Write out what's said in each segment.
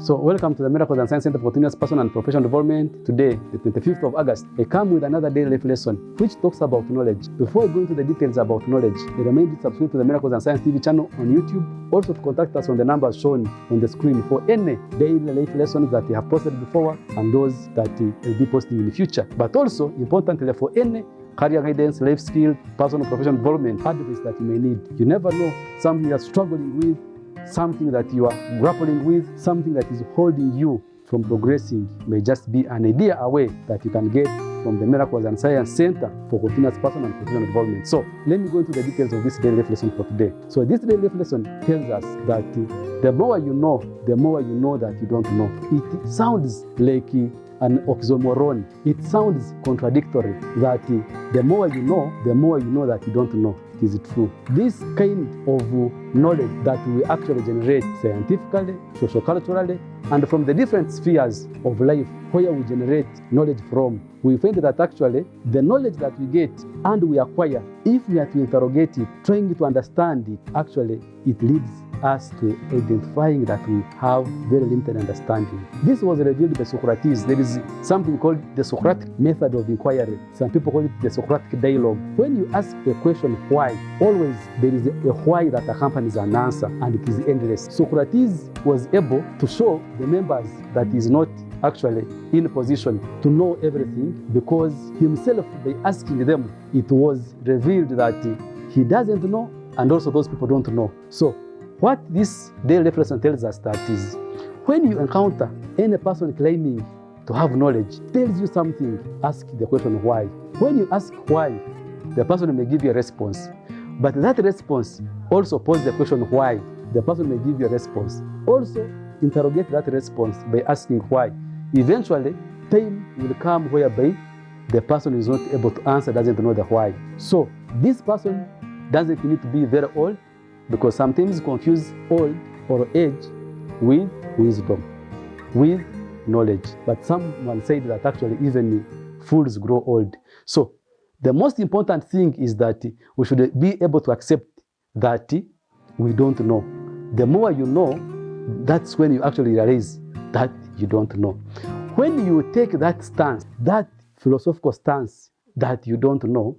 So welcome to the Miracles and Science Center for Continuous Personal and Professional Development. Today, the 25th of August, I come with another daily life lesson which talks about knowledge. Before I go into the details about knowledge, I remind you to subscribe to the Miracles and Science TV channel on YouTube. Also to contact us on the numbers shown on the screen for any daily life lessons that we have posted before and those that will be posting in the future. But also, importantly, for any career guidance, life skill, personal professional development advice that you may need. You never know something you are struggling with, something that you are grappling with, something that is holding you from progressing may just be an idea away that you can get from the Miracles and Science Center for Continuous Personal and Professional Development. So let me go into the details of this daily life lesson for today. So this daily life lesson tells us that the more you know that you don't know. It sounds like an oxymoron. It sounds contradictory that the more you know that you don't know. It is true. This kind of knowledge that we actually generate scientifically, socio-culturally, and from the different spheres of life where we generate knowledge from, we find that actually the knowledge that we get and we acquire, if we are to interrogate it, trying to understand it, actually it leads us to identifying that we have very limited understanding. This was revealed by Socrates. There is something called the Socratic method of inquiry. Some people call it the Socratic dialogue. When you ask a question why, always there is a why that accompanies an answer, and it is endless. Socrates was able to show the members that he is not actually in a position to know everything, because himself, by asking them, it was revealed that he doesn't know, and also those people don't know. So what this daily life lesson tells us that is, when you encounter any person claiming to have knowledge, tells you something, ask the question why. When you ask why, the person may give you a response. But that response also poses the question why. The person may give you a response. Also interrogate that response by asking why. Eventually, time will come whereby the person is not able to answer, doesn't know the why. So this person doesn't need to be very old, because sometimes confuse old or age with wisdom, with knowledge. But someone said that actually even fools grow old. So the most important thing is that we should be able to accept that we don't know. The more you know, that's when you actually realize that you don't know. When you take that stance, that philosophical stance that you don't know,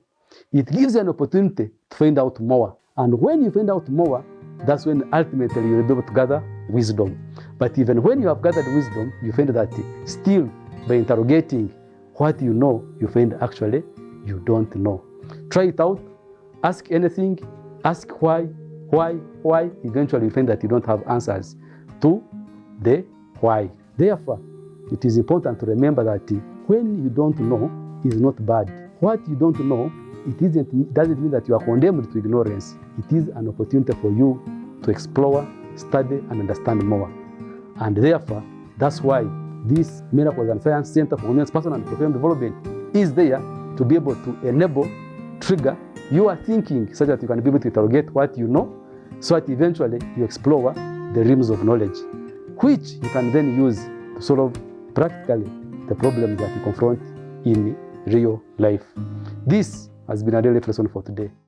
it gives you an opportunity to find out more. And when you find out more, that's when ultimately you'll be able to gather wisdom. But even when you have gathered wisdom, you find that still by interrogating what you know, you find actually you don't know. Try it out. Ask anything. Ask why. Eventually you find that you don't have answers to the why. Therefore, it is important to remember that when you don't know is not bad. What you don't know, doesn't mean that you are condemned to ignorance. It is an opportunity for you to explore, study, and understand more. And therefore, that's why this Miracles and Science Center for Continuous Personal and Professional Development is there to be able to enable, trigger your thinking so that you can be able to interrogate what you know, so that eventually you explore the realms of knowledge, which you can then use to solve practically the problems that you confront in real life. This has been a daily lesson for today.